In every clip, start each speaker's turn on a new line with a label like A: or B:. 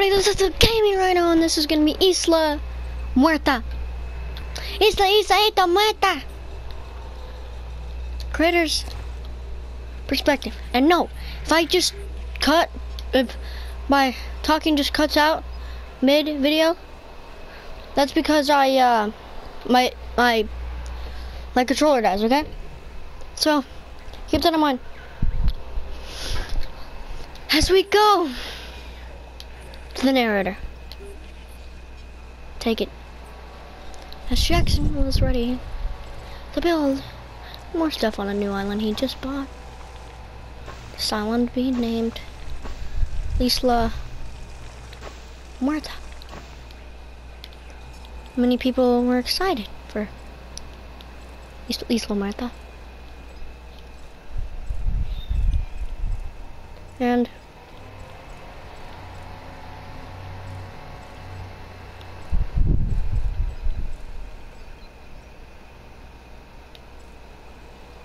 A: everybody, this is the Gaming Rhino, and this is gonna be Isla Muerta. Isla Muerta. Creator's perspective. And no, if I just if my talking just cuts out mid-video, that's because my controller dies, okay? So, keep that in mind. As we go to the narrator. Take it. As Jackson was ready to build more stuff on a new island he just bought. This island being named Isla Muerta. Many people were excited for Isla Muerta.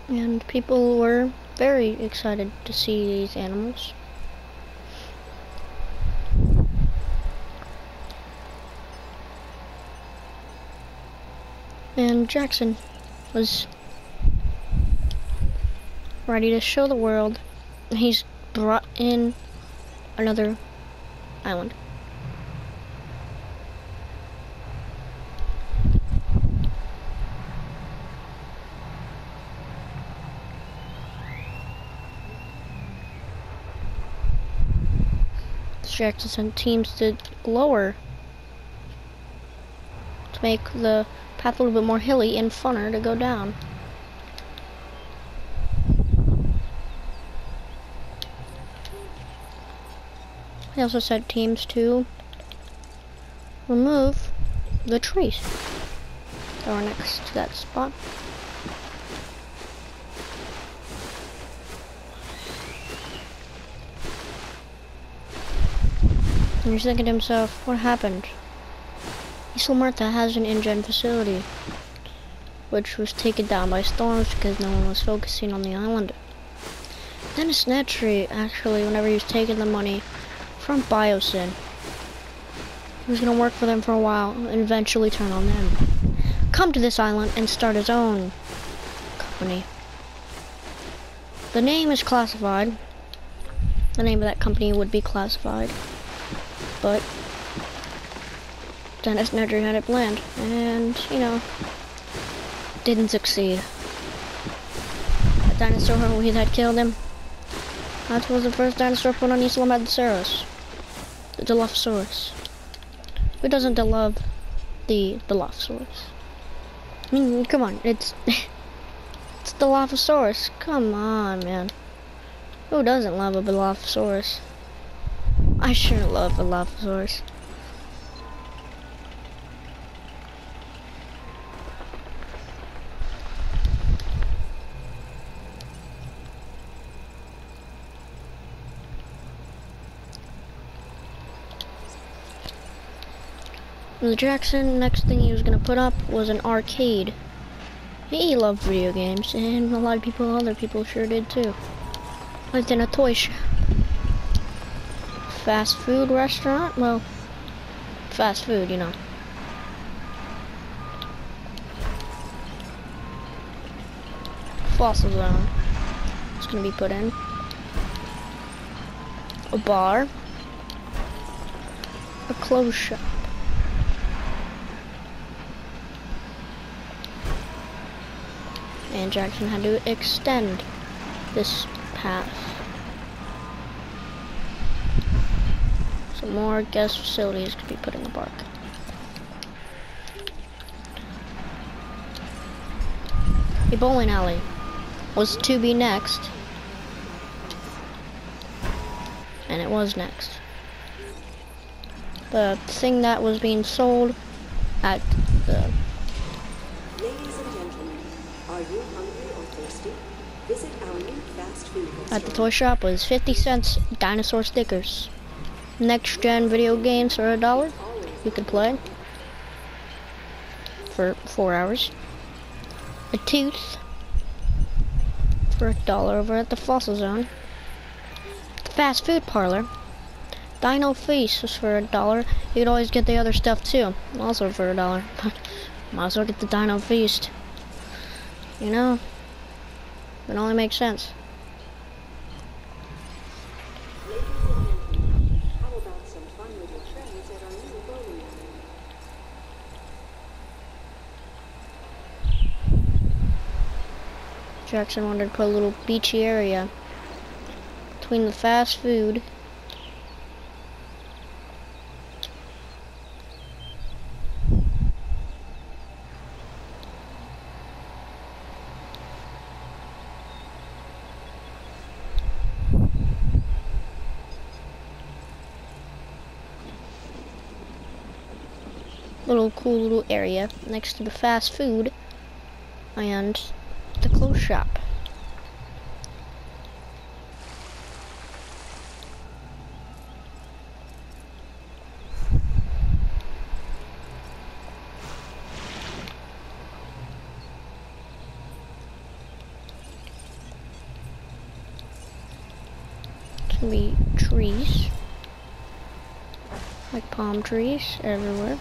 A: And people were very excited to see these animals. And Jackson was ready to show the world. He's brought in another island. Jackson sent teams to lower to make the path a little bit more hilly and funner to go down. He also sent teams to remove the trees that were next to that spot. And he's thinking to himself, what happened? Isla Muerta has an InGen facility, which was taken down by storms because no one was focusing on the island. Dennis Nedry, actually, whenever he was taking the money from Biosyn, he was going to work for them for a while and eventually turn on them. Come to this island and start his own company. The name is classified. The name of that company would be classified. But Dennis Nedry had it planned, and, you know, didn't succeed. The dinosaur who had killed him, that was the first dinosaur put on Isla Muerta, the Dilophosaurus. Who doesn't love the Dilophosaurus? I mean, come on, it's it's Dilophosaurus. Come on, man. Who doesn't love a Dilophosaurus? I sure love Dilophosaurus. The Jackson, next thing he was gonna put up was an arcade. He loved video games, and a lot of people, other people sure did too. Lived in a toy shop. Fast food restaurant? Well, fast food, you know. Fossil zone. It's gonna be put in. A bar. A clothes shop. And Jackson had to extend this path. Some more guest facilities could be put in the park. A bowling alley was to be next. And it was next. The thing that was being sold at the...
B: Ladies and gentlemen, are you hungry or thirsty? Visit our new fast food restaurant.
A: At the toy shop was 50 cents dinosaur stickers. Next gen video games for $1 you could play for 4 hours. A tooth for $1 over at the Fossil Zone. The fast food parlor Dino face was for $1. You could always get the other stuff too, also for $1. But might as well get the Dino feast. You know, it only makes sense.
B: Ladies and gentlemen, how about some fun with your friends at our new bowling alley?
A: Jackson wanted to put a little beachy area between the fast food cool little area next to the fast food and the clothes shop. It's gonna be trees, like palm trees everywhere.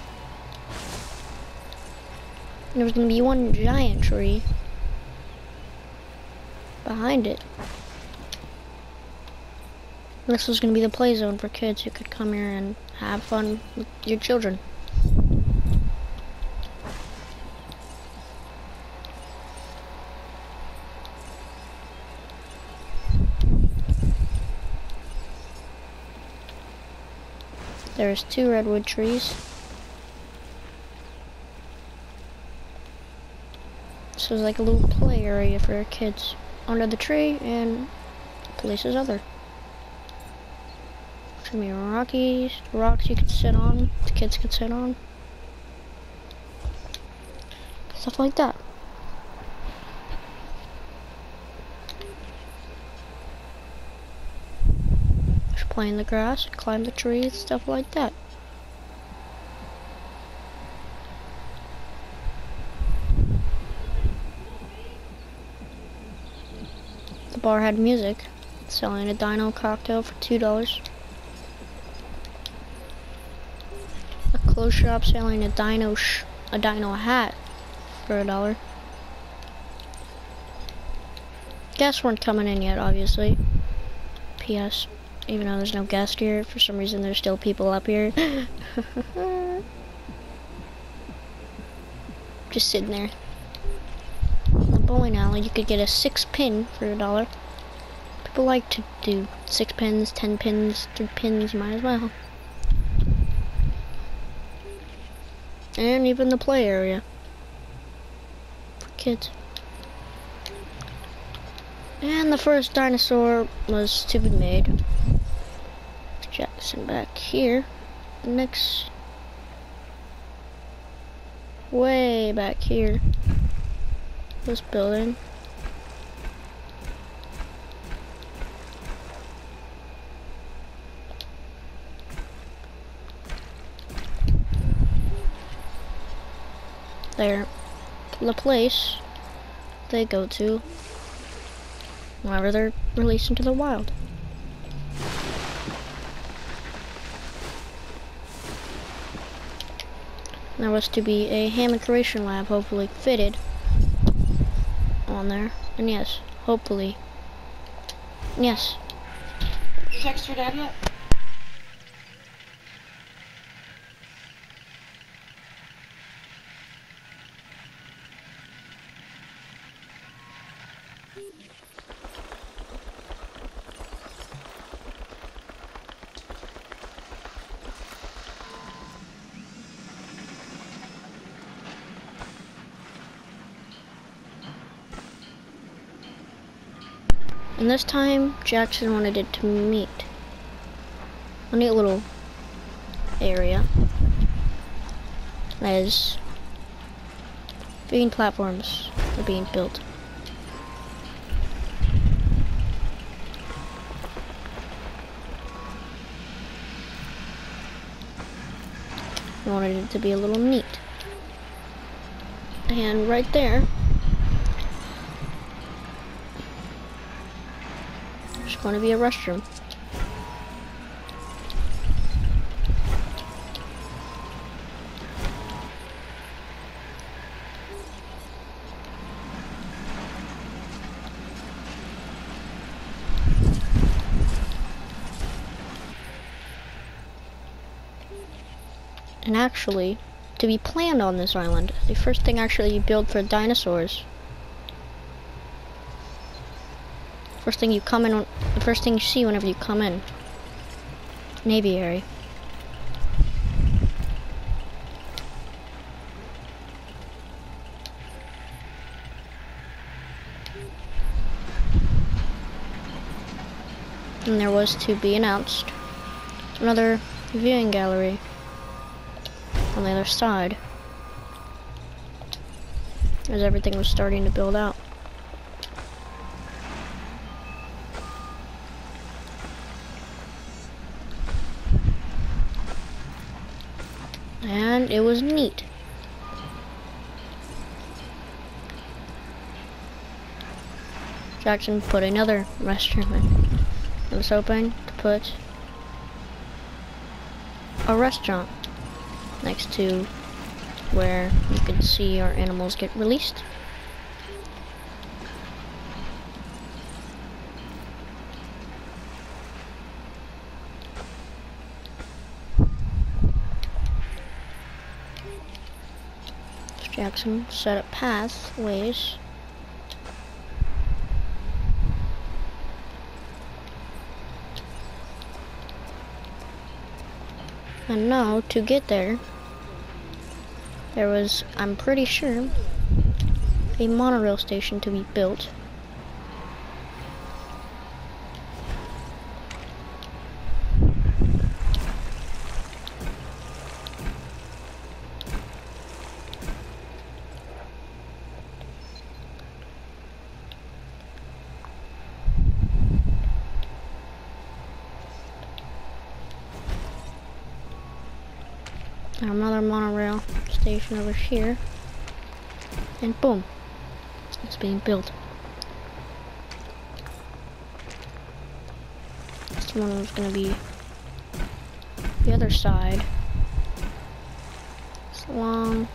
A: And there's gonna be one giant tree behind it. And this was gonna be the play zone for kids who could come here and have fun with your children. There's 2 redwood trees. This is like a little play area for kids under the tree and places other. There's gonna be rocks you could sit on, the kids could sit on. Stuff like that. Just play in the grass, climb the trees, stuff like that. The bar had music, selling a dino cocktail for $2. A clothes shop selling a dino hat for $1. Guests weren't coming in yet, obviously. P.S. Even though there's no guest here, for some reason there's still people up here. Just sitting there. In the bowling alley, you could get a 6-pin for $1. People like to do 6 pins, 10 pins, 3 pins, might as well. And even the play area for kids. And the first dinosaur was to be made. Jackson back here. Next, way back here, this building. There, the place they go to whenever they're released into the wild. There was to be a hammock creation lab, hopefully fitted on there. And yes, hopefully. Yes.
C: You text your dad yet?
A: And this time, Jackson wanted it to meet a neat little area that is being platforms are being built. I wanted it to be a little neat. And right there, there's going to be a restroom. and actually to be planned on this island. The first thing actually built for dinosaurs. First thing you come in, the first thing you see whenever you come in. An aviary. And there was to be announced another viewing gallery on the other side as everything was starting to build out. And it was neat. Jackson put another restroom in. It was hoping to put a restaurant next to where you could see our animals get released. Jackson set up pathways and now to get there, there was, I'm pretty sure, a monorail station to be built. Another monorail station over here, and boom, it's being built. This one was gonna be the other side. It's long.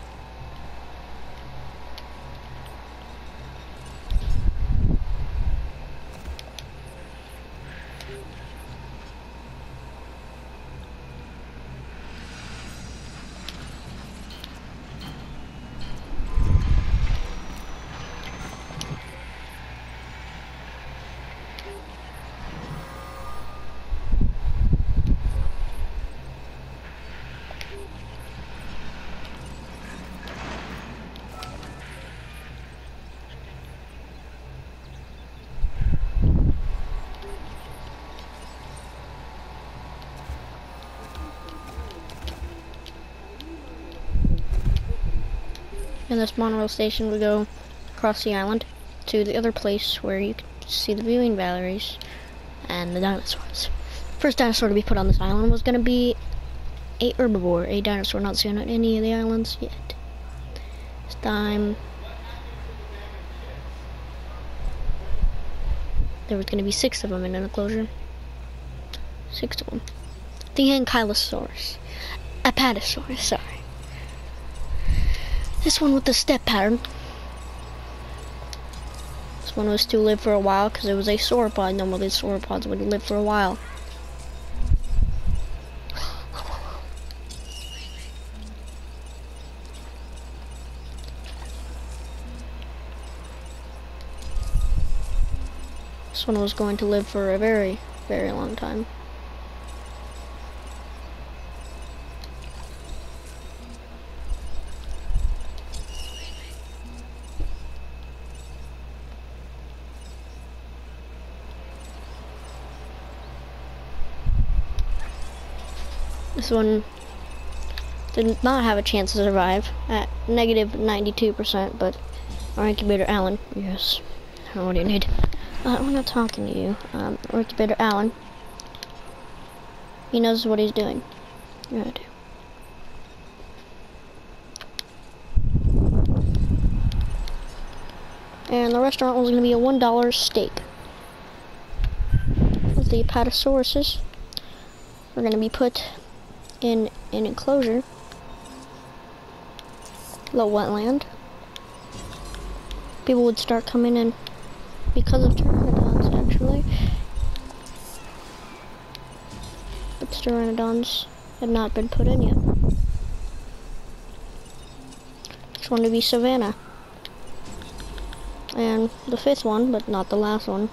A: And this monorail station would go across the island to the other place where you could see the viewing galleries and the dinosaurs. First dinosaur to be put on this island was going to be a herbivore, a dinosaur not seen on any of the islands yet. This time there was going to be 6 of them in an enclosure. 6 of them. The Ankylosaurus. Apatosaurus, sorry. This one with the step pattern. This one was to live for a while because it was a sauropod. Normally sauropods would live for a while. This one was going to live for a very, very long time. This one did not have a chance to survive at negative 92%, but our incubator Alan, yes, what do you need? We're not talking to you. Our incubator Alan, he knows what he's doing. Yeah, I do. And the restaurant was going to be a $1 steak. With the Apatosauruses, we're going to be put in an enclosure, little wetland. People would start coming in because of pteranodons, actually. But pteranodons had not been put in yet. next one to be Savannah. And the fifth one, but not the last one,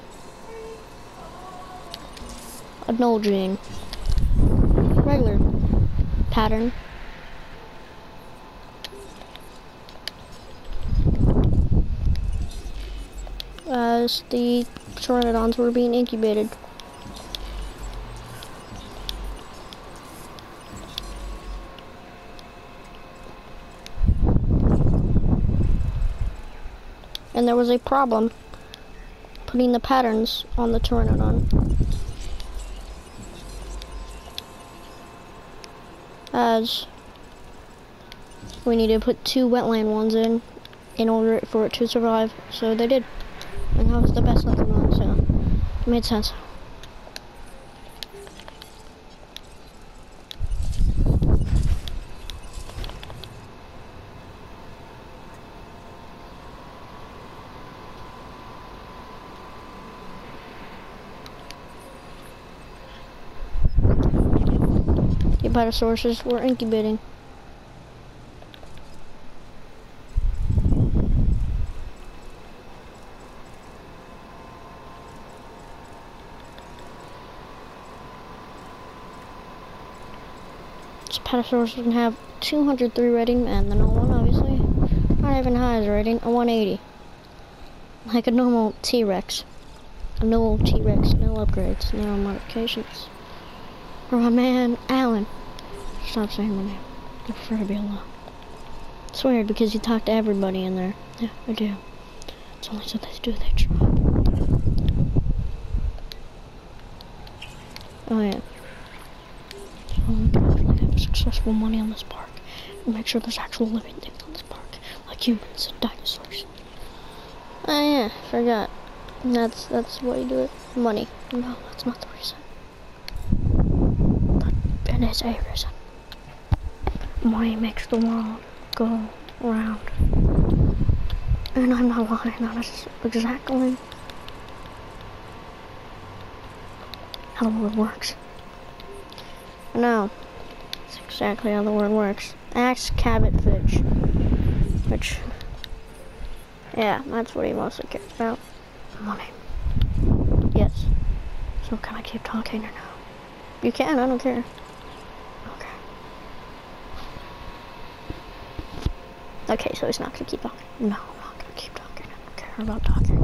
A: a null gene. Regular pattern. As the pteranodons were being incubated. And there was a problem putting the patterns on the pteranodon, as we needed to put 2 wetland ones in order for it to survive. So they did, and that was the best looking one, so it made sense. The Dinosaurs were incubating. Spinosaurus can have 203 rating, and the normal one, obviously, not even high as a rating, a 180. Like a normal T-Rex. A normal T-Rex, no upgrades, no modifications. Or my man, Alan. Stop saying my name. I prefer to be alone. It's weird because you talk to everybody in there. Yeah, I do. It's only so they do their job. Oh yeah. So we can actually have successful money on this park and make sure there's actual living things on this park, like humans and dinosaurs. Oh yeah, forgot. That's what you do it. Money. No, that's not the reason. But it is a reason. Money makes the world go round. And I'm not lying, that is exactly how the world works. No, it's exactly how the world works. Ask Cabot Fish. Which, yeah, that's what he mostly cares about. Money. Yes. So can I keep talking or no? You can, I don't care. Okay. Okay, so he's not gonna keep talking. No, I'm not gonna keep talking. I don't care about talking.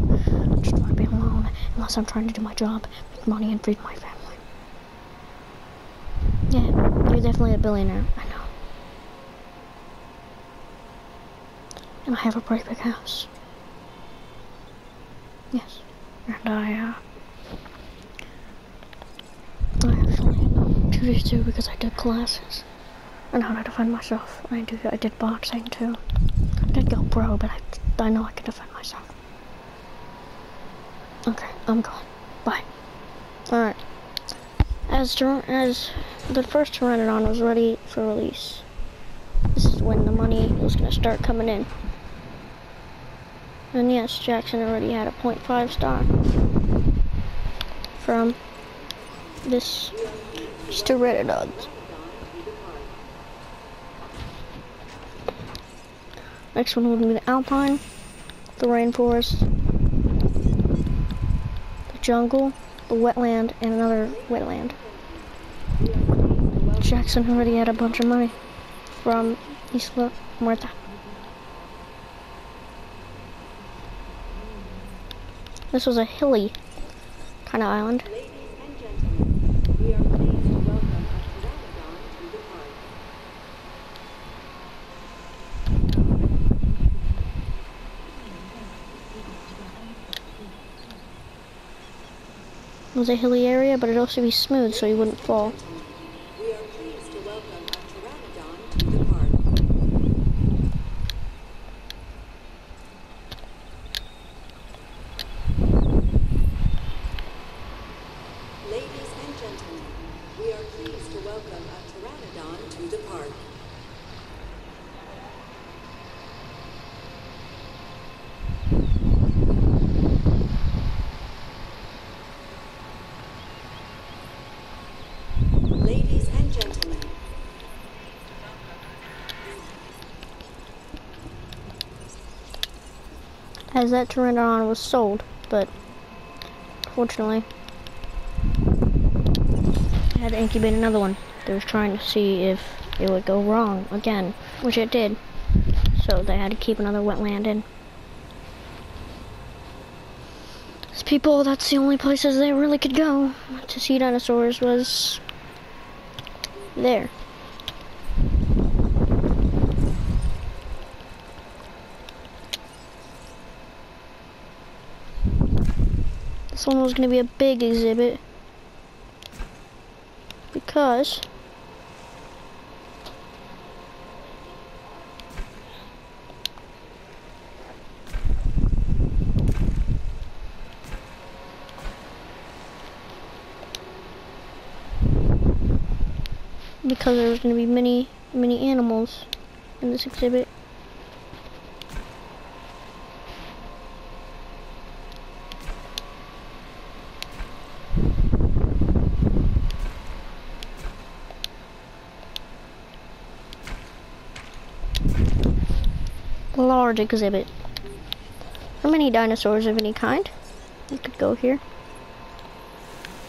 A: I just wanna be alone, unless I'm trying to do my job, make money, and feed my family. Yeah, you're definitely a billionaire, I know. And I have a pretty big house. Yes. And I actually do too because I did classes. I know how to defend myself. I did boxing too. I did go pro, but I know I can defend myself. Okay, I'm gone. Bye. Alright. As the first Pteranodon was ready for release, this is when the money was going to start coming in. And yes, Jackson already had a 0.5 star from these Pteranodons. Next one will be the Alpine, the Rainforest, the Jungle, the Wetland, and another Wetland. Jackson already had a bunch of money from Isla Muerta. This was a hilly kind of island. It was a hilly area, but it'd also be smooth so you wouldn't fall.
B: We are pleased to welcome a Pteranodon to the park. Ladies and gentlemen, we are pleased to welcome a Pteranodon to the park. Ladies and gentlemen,
A: as that pteranodon was sold, but fortunately, I had to incubate another one. They was trying to see if it would go wrong again, which it did. So they had to keep another wetland in. As people, that's the only places they really could go to see dinosaurs was there. This one was going to be a big exhibit because there was going to be many animals in this exhibit. Large exhibit for many dinosaurs of any kind. You could go here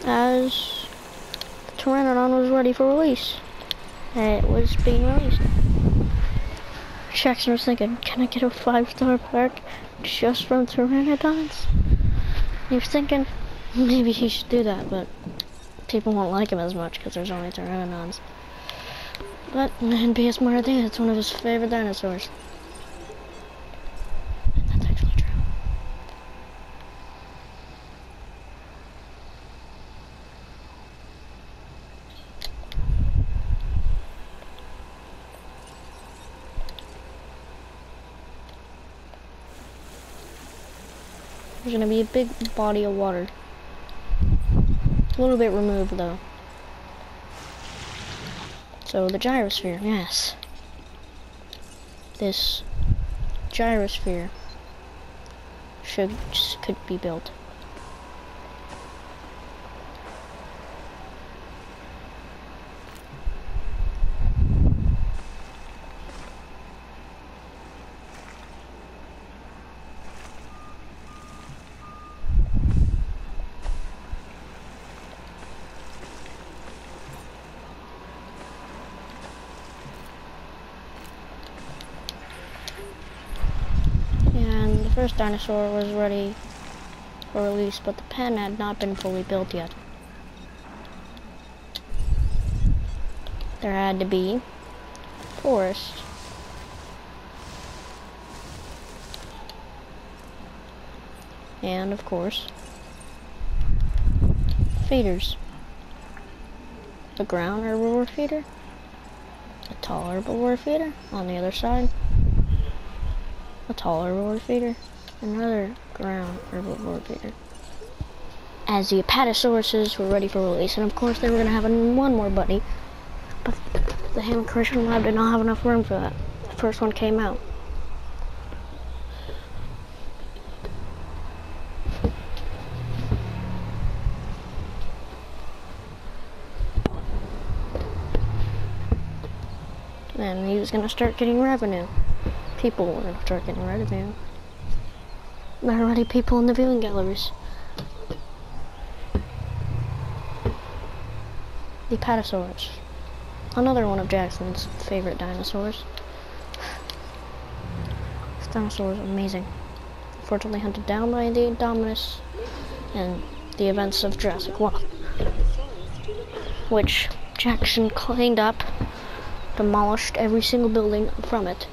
A: as the pteranodon was ready for release. It was being released. Jackson was thinking, can I get a 5-star park just from pteranodons? He was thinking maybe he should do that, but people won't like him as much because there's only pteranodons. But in PS Muerta, it's one of his favorite dinosaurs. That's actually true. There's gonna be a big body of water. A little bit removed though. So the gyrosphere, yes. This gyrosphere could be built. The first dinosaur was ready for release, but the pen had not been fully built yet. There had to be forest, and of course feeders. A ground herbivore feeder, a tall herbivore feeder on the other side, a tall herbivore feeder, another ground herbivore feeder. As the Apatosauruses were ready for release, and of course they were going to have one more buddy, but the Ham Correction Lab did not have enough room for that. The first one came out. And he was going to start getting revenue. People were going to start getting revenue. There are already people in the viewing galleries. The Apatosaurus. Another one of Jackson's favorite dinosaurs. This dinosaur is amazing. Unfortunately hunted down by the Indominus and the events of Jurassic 1. Which Jackson cleaned up, demolished every single building from it.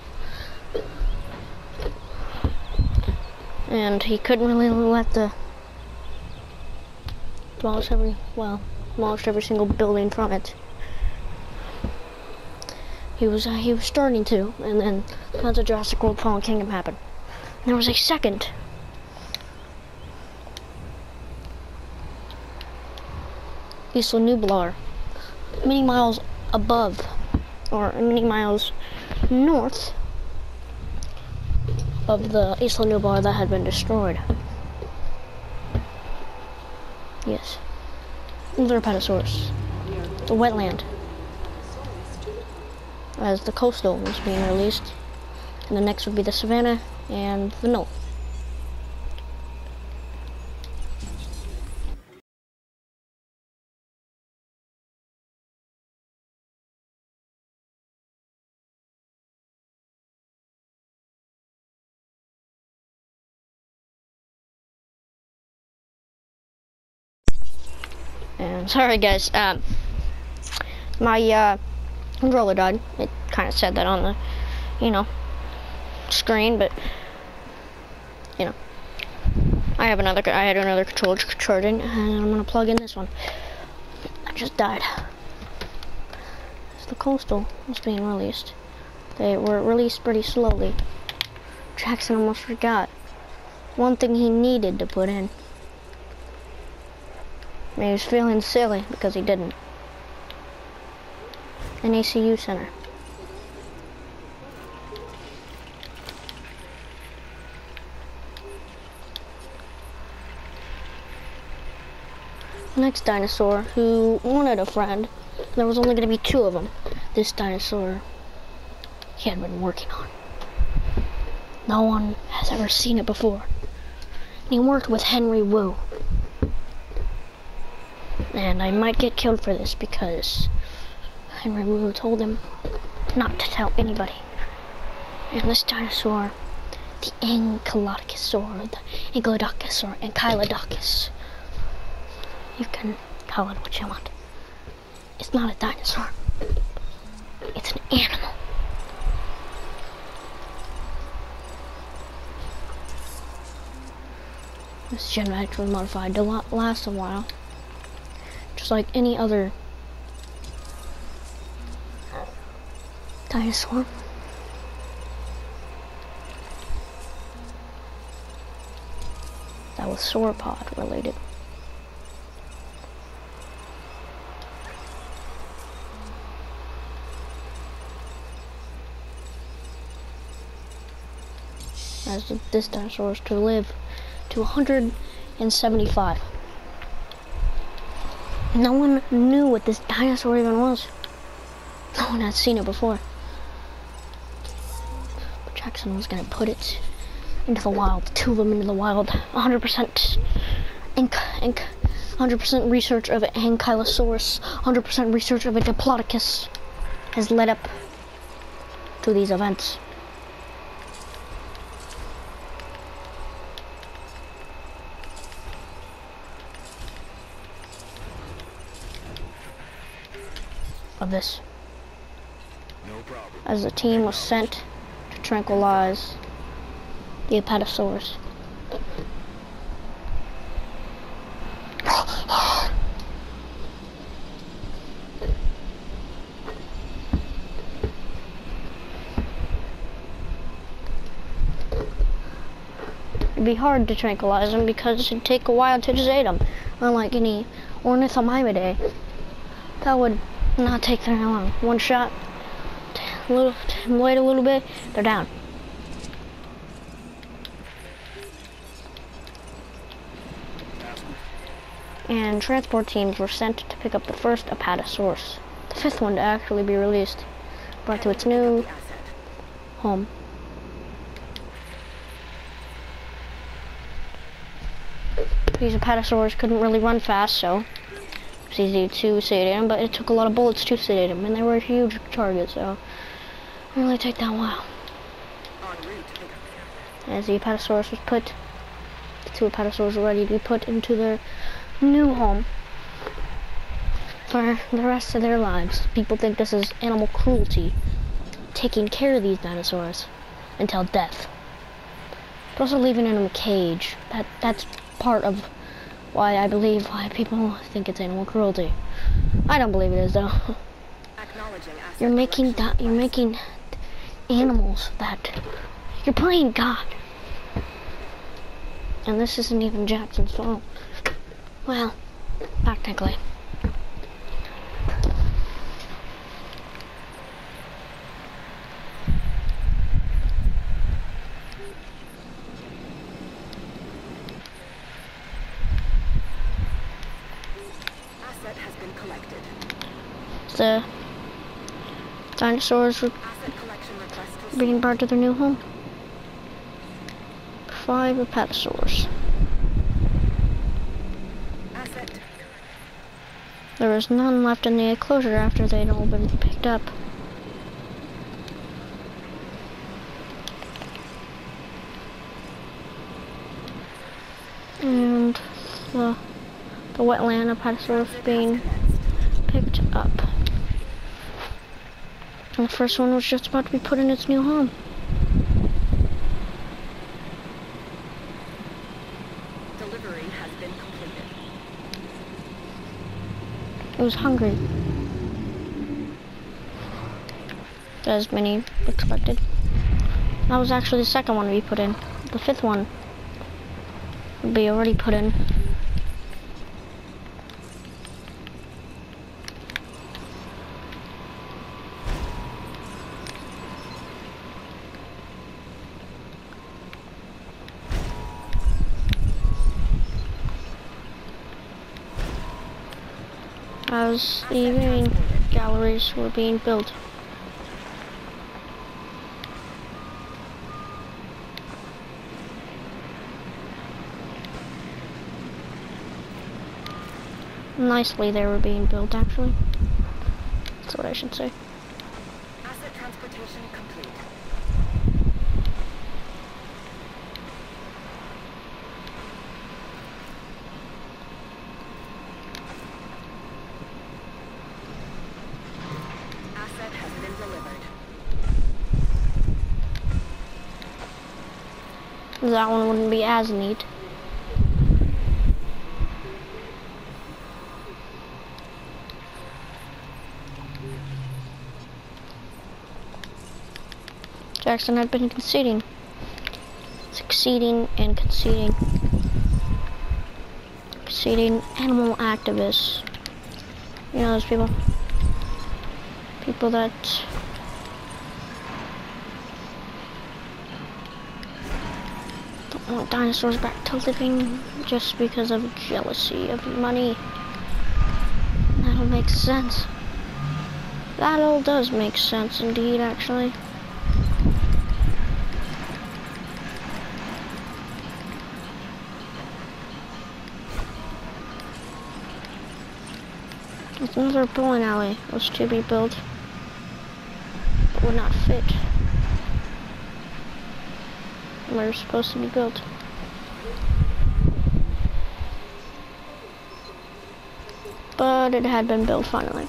A: And he couldn't really let the demolished every single building from it. He was starting to, and then that's a Jurassic World Fallen Kingdom happened. And there was a second Isla Nublar, many miles above, or many miles north of the Isla Nublar that had been destroyed. Yes. Another Apatosaurus. The wetland. As the coastal was being released. And the next would be the savanna and the knoll. And sorry guys, my controller died. It kind of said that on the, screen, but I had another controller charging, and I'm gonna plug in this one. I just died. So the Coastal was being released. They were released pretty slowly. Jackson almost forgot one thing he needed to put in. And he was feeling silly because he didn't. An ACU center. The next dinosaur who wanted a friend, there was only going to be 2 of them. This dinosaur he had been working on. No one has ever seen it before. And he worked with Henry Wu. And I might get killed for this because Henry Wu told him not to tell anybody. And this dinosaur, the Ankylodocus, the Ankylodocus, you can call it what you want. It's not a dinosaur. It's an animal. This genetically modified to last a while. Just like any other dinosaur. That was sauropod related. As this dinosaur is to live to 175. No one knew what this dinosaur even was. No one had seen it before. But Jackson was gonna put it into the wild, 2 of them into the wild, 100% 100% research of an Ankylosaurus, 100% research of a Diplodocus has led up to these events. Of this.
D: No problem.
A: As the team was sent to tranquilize the Apatosaurus. It'd be hard to tranquilize them because it'd take a while to sedate them. Unlike any Ornithomimidae, that would not take very long. One shot, wait a little bit, they're down. And transport teams were sent to pick up the first Apatosaurus, the 5th one to actually be released, brought to its new home. These Apatosaurs couldn't really run fast, so it was easy to sedate them, but it took a lot of bullets to sedate them, and they were a huge target, so it really took that while. As the Apatosaurus was put, the 2 Apatosaurs were ready to be put into their new home for the rest of their lives. People think this is animal cruelty, taking care of these dinosaurs until death. But also leaving them in a cage, that's part of why people think it's animal cruelty. I don't believe it is though. You're making animals that you're playing God. And this isn't even Jackson's fault. Well, technically.
B: Asset has been collected.
A: The dinosaurs were being brought to their new home. 5 Apatosaurs. There was none left in the enclosure after they'd all been picked up. And the wetland, a Apatosaurus being picked up. And the first one was just about to be put in its new home.
B: Delivery has been completed.
A: It was hungry. As many expected. That was actually the second one to be put in. The fifth one would be already put in. As the viewing galleries were being built. Nicely they were being built, actually. That's what I should say.
B: Asset transportation complete. Asset has been delivered.
A: That one wouldn't be as neat. Jackson had been conceding. Succeeding and conceding. Conceding animal activists. You know those people? People that don't want dinosaurs back to living just because of jealousy of money. That all makes sense. That all does make sense indeed, actually. There's another bowling alley was to be built, but would not fit where it's supposed to be built. But it had been built finally.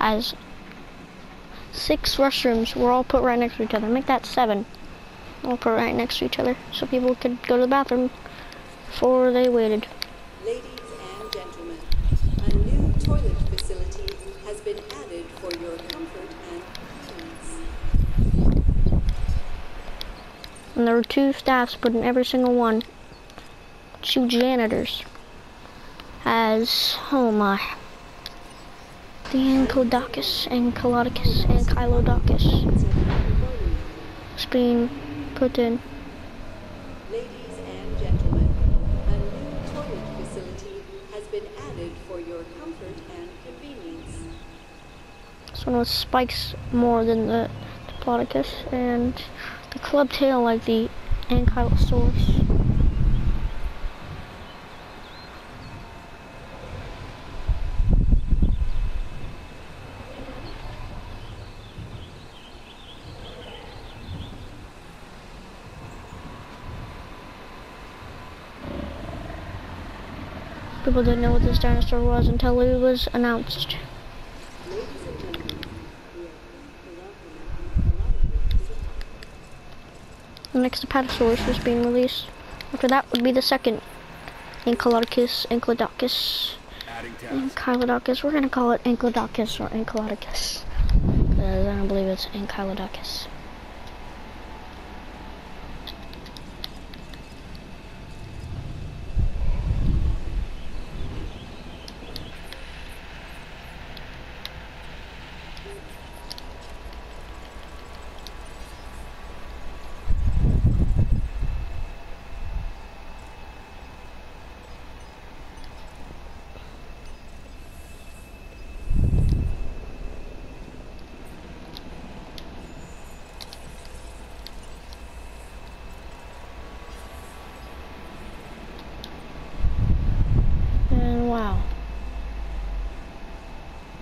A: As 6 restrooms were all put right next to each other. Make that 7. All put right next to each other so people could go to the bathroom before they waited.
B: Ladies and gentlemen, a new toilet facility has been added for your comfort and convenience.
A: And there were 2 staffs put in every single one. 2 janitors. As, oh my. The Ankylodocus, Ankylodocus is being put in.
B: Ladies and gentlemen, a new toilet facility has been added for your comfort and convenience.
A: This one with spikes more than the Diplodocus, and the club tail like the Ankylosaurus. People didn't know what this dinosaur was until it was announced. The next Apatosaurus was being released. After that would be the second Ankylodocus, Ankylodocus. We're gonna call it Ankylodocus or Ankylodocus, because I don't believe it's Ankylodocus.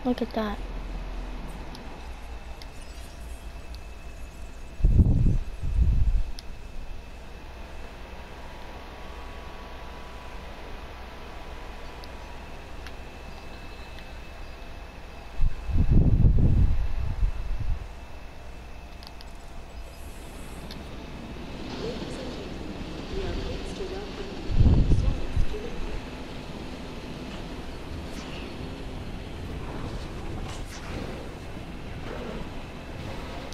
A: Look at that.
B: Ladies and gentlemen, we are pleased to welcome Dinosaurus to the park.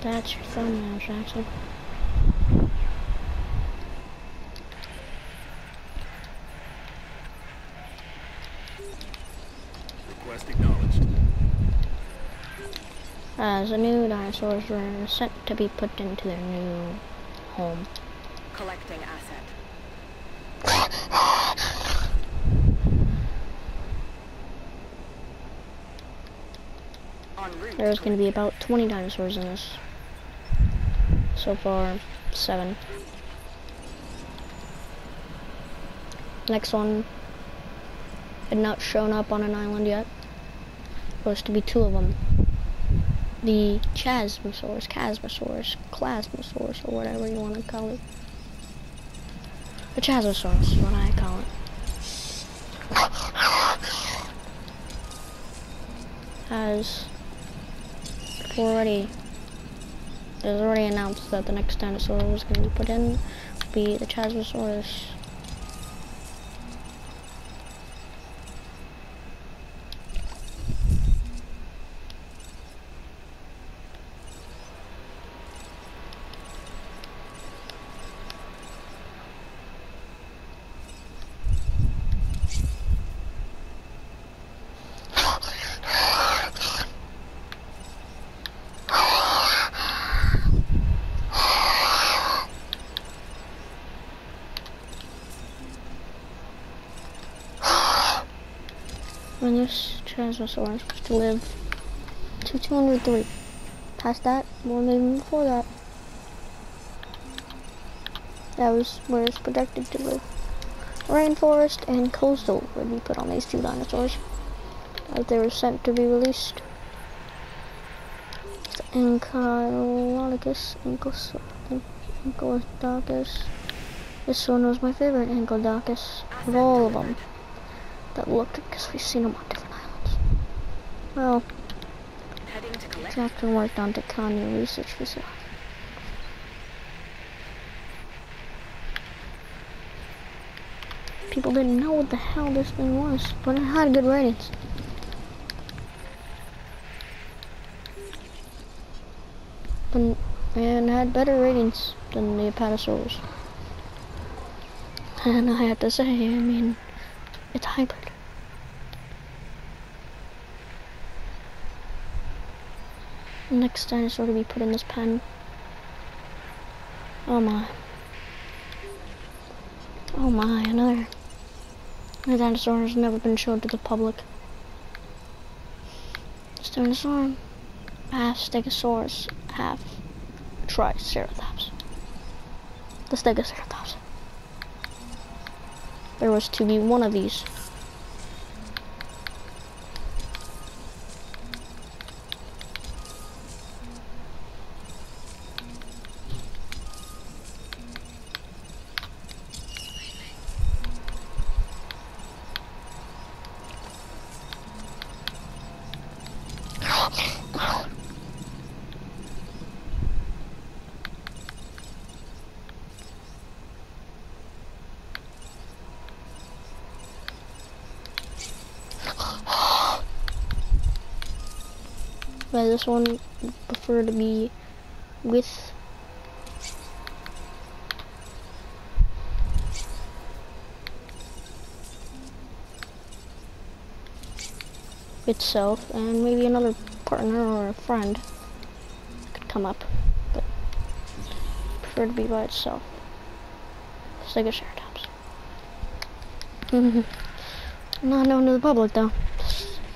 A: That's your thumbnail, Jackson.
D: Request acknowledged.
A: As the new dinosaurs were set to be put into their new home.
E: Collecting asset. En route.
A: There's going to be about 20 dinosaurs in this. So far, 7. Next one had not shown up on an island yet. Supposed to be 2 of them. The Chasmosaurus, Clasmosaurus, or whatever you want to call it. The Chasmosaurus is what I call it. As it was already announced that the next dinosaur was going to be put in would be the Chasmosaurus. When this Tyrannosaurus was to live to 203. Past that, more than even before that. That was where it's projected to live. Rainforest and coastal would be put on these 2 dinosaurs as they were sent to be released. Ankylodocus, Ankylodocus. This one was my favorite Ankylodocus of all of them that looked, because we've seen them on different islands. Well, Jackson worked on Takanya Research Facility. People didn't know what the hell this thing was, but it had good ratings. And had better ratings than the Apatosaurus. And I have to say, I mean, it's hybrid. Next dinosaur to be put in this pen. Oh my. Oh my, another dinosaur has never been shown to the public. This dinosaur, half Stegosaurus, half Triceratops. The Stegoceratops. There was to be one of these. But this one would prefer to be with itself, and maybe another partner or a friend could come up, but prefer to be by itself. Stegoceratops. Not known to the public though.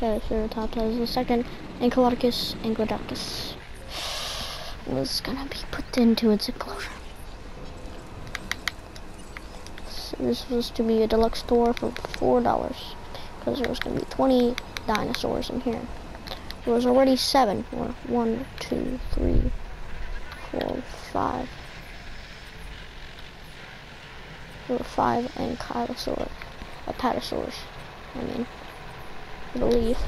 A: Stegoceratops has the second Ankylodocus was gonna be put into its enclosure. So this was to be a deluxe store for $4 because there was gonna be 20 dinosaurs in here. There was already 7. Or 1, 2, 3, 4, 5. There were 5 Ankylosaurus. Apatosaurus. I believe.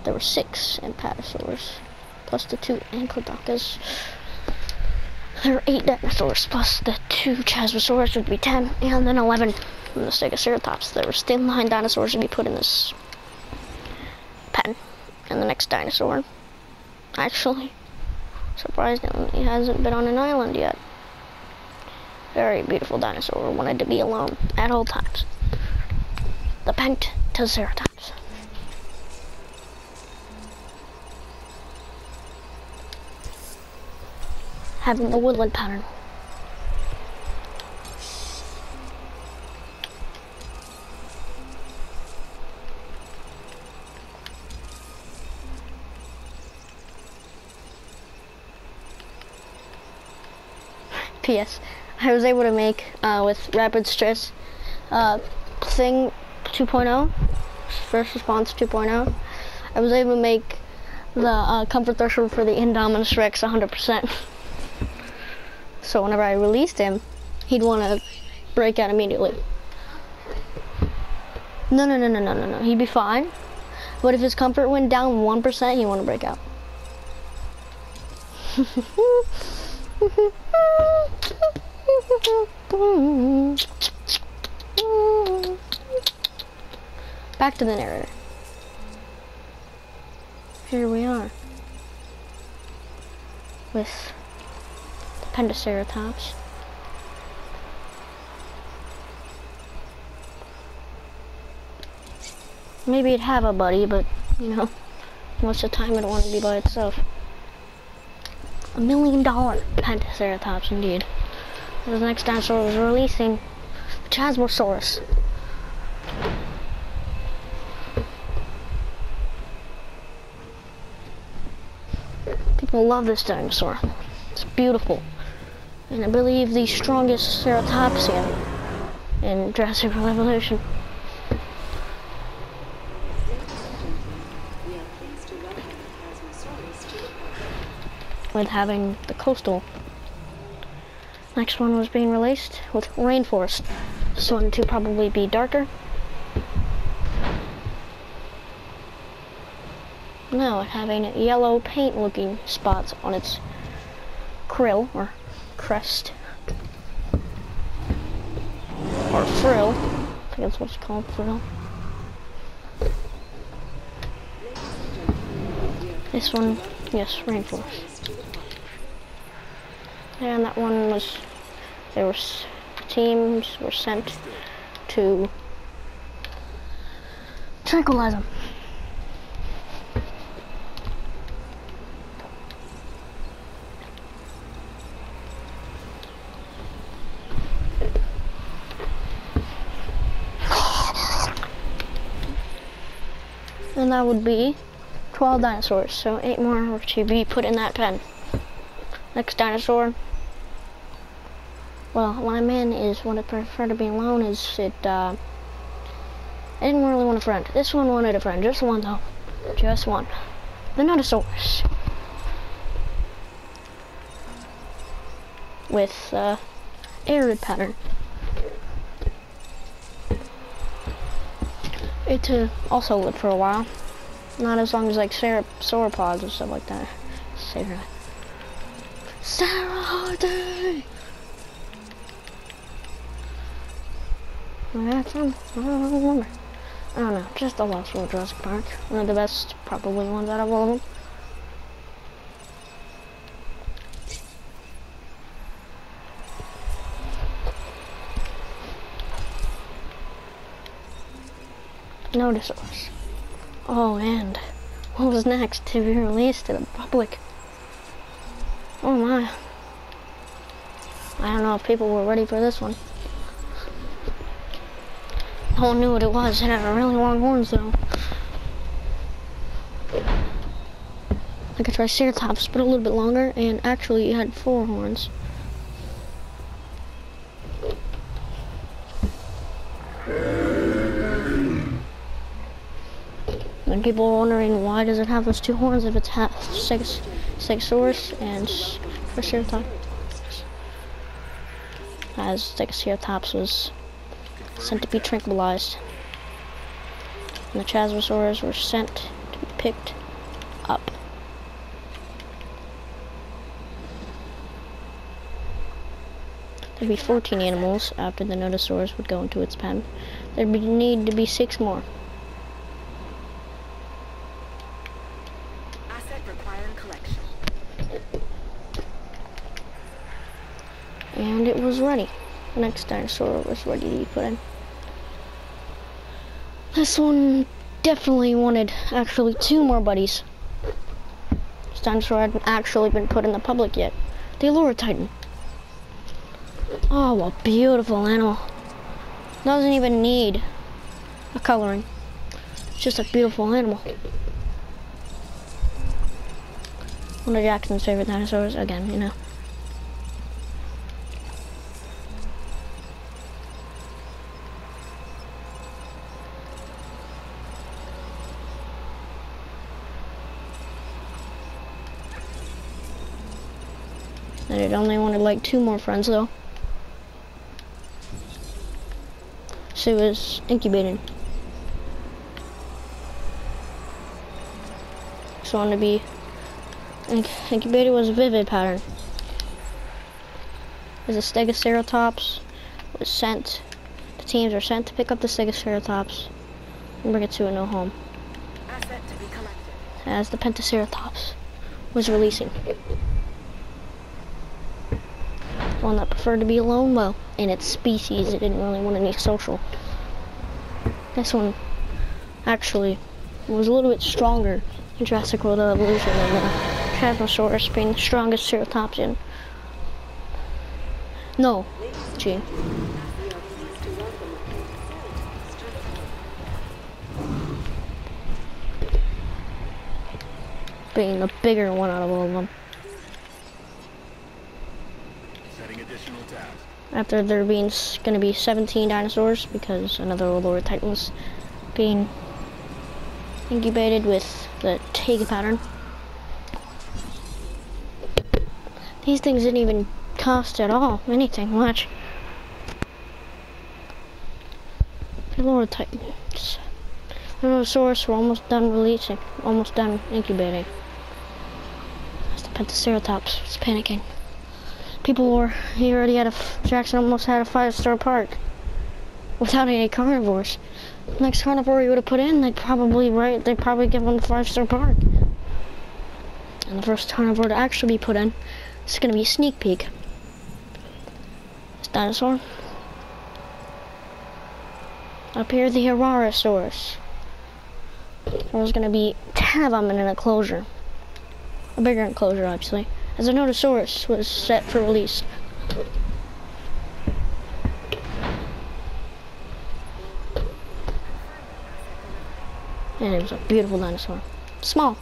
A: There were 6 Apatosaurus. Plus the 2 Ankylodocus. There were 8 dinosaurs. Plus the 2 Chasmosaurus would be 10. And then 11 from the Stegoceratops. There were still 9 dinosaurs to be put in this pen. And the next dinosaur, actually, surprisingly, hasn't been on an island yet. Very beautiful dinosaur, wanted to be alone at all times. The Pentaceratops. Having the woodland pattern. P.S. I was able to make, with rapid stress, thing 2.0, first response 2.0, I was able to make the comfort threshold for the Indominus Rex 100%. So whenever I released him, he'd want to break out immediately. No. He'd be fine. But if his comfort went down 1%, he'd want to break out. Back to the narrator. Here we are with the Pentaceratops. Maybe it'd have a buddy, but you know, most of the time it'd want to be by itself. $1 million Pentaceratops, indeed. The next dinosaur was releasing the Chasmosaurus. People love this dinosaur. It's beautiful. And I believe the strongest ceratopsian in Jurassic Evolution. With having the coastal. Next one was being released with rainforest. This one to probably be darker. No, having yellow paint looking spots on its krill or crest. Or frill. I think that's what it's called, frill. This one, yes, rainforest. And that one was, teams were sent to tranquilize them. And that would be 12 dinosaurs, so 8 more were to be put in that pen. Next dinosaur. Well, what I meant is what I prefer to be alone is I didn't really want a friend. This one wanted a friend, just one though. Just one. The Dinosaurs. With arid pattern. It also lived for a while. Not as long as like sauropods and stuff like that. Sarah Hardy! I don't remember. I don't know, just the last one, Jurassic Park. One of the best, probably ones out of all of them. Dinosaurs. Oh, and what was next to be released to the public? Oh my. I don't know if people were ready for this one. No one knew what it was. It had really long horns though. Like a Triceratops, but a little bit longer, and actually it had 4 horns. And And people are wondering, why does it have those two horns if it's half Stegosaurus and Triceratops? As Stegosaurus was sent to be tranquilized. And the Chazosaurs were sent to be picked up. There'd be 14 animals after the Nodosaurus would go into its pen. There'd need to be 6 more.
E: Asset requiring collection.
A: And it was ready. The next dinosaur was ready to be put in. This one definitely wanted actually 2 more buddies. This dinosaur hadn't actually been put in the public yet. The Allura Titan. Oh, a beautiful animal. Doesn't even need a coloring. It's just a beautiful animal. One of Jackson's favorite dinosaurs, again, you know. And it only wanted like 2 more friends though. So it was incubated. So wanted to be incubated was a vivid pattern. As the Stegosaurus was sent, the teams are sent to pick up the Stegosaurus and bring it to a new home.
E: Asset to be collected.
A: As the Pentaceratops was releasing. One that preferred to be alone, well, in its species, it didn't really want any social. This one actually was a little bit stronger in Jurassic World Evolution than the Tyrannosaurus, being the strongest ceratopsian. No, Gene. Being the bigger one out of all of them.
D: Additional task.
A: After there being going to be 17 dinosaurs, because another Allura Titan was being incubated with the Tega pattern. These things didn't even cost at all anything much. The Allura Titans. The Dinosaurs were almost done releasing, almost done incubating. As the Pentaceratops was panicking. People were, Jackson almost had a 5-star park without any carnivores. The next carnivore he would have put in, they'd probably give him the 5-star park. And the first carnivore to actually be put in is going to be a sneak peek. This dinosaur. Up here, the Herarosaurus. There's going to be 10 of them in an enclosure. A bigger enclosure, actually. As a Nodosaurus was set for release. And it was a beautiful dinosaur. Small.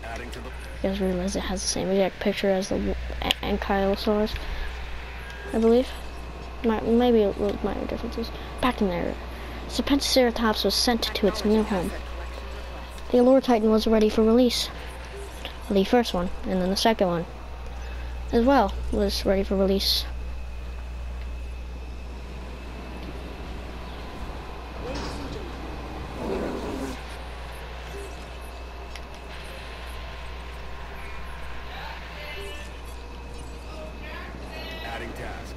D: Adding to the
A: You guys realize it has the same exact picture as the Ankylosaurus, I believe. Maybe a little minor differences. Back in there. So Pentaceratops was sent to its new home. The Allura Titan was ready for release. Well, the first one, and then the second one as well was ready for release.
D: adding task.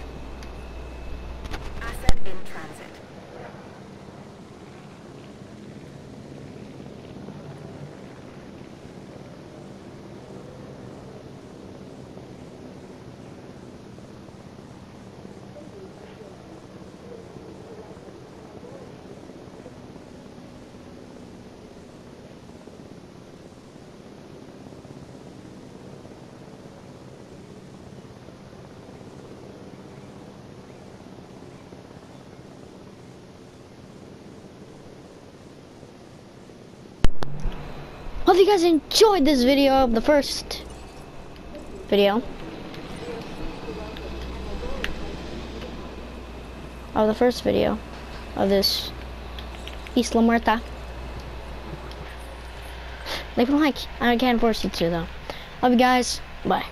E: Asset in transit.
A: Hope you guys enjoyed this video of the first video. of the first video of this Isla Muerta. Leave a like. I can't force you to though. Love you guys. Bye.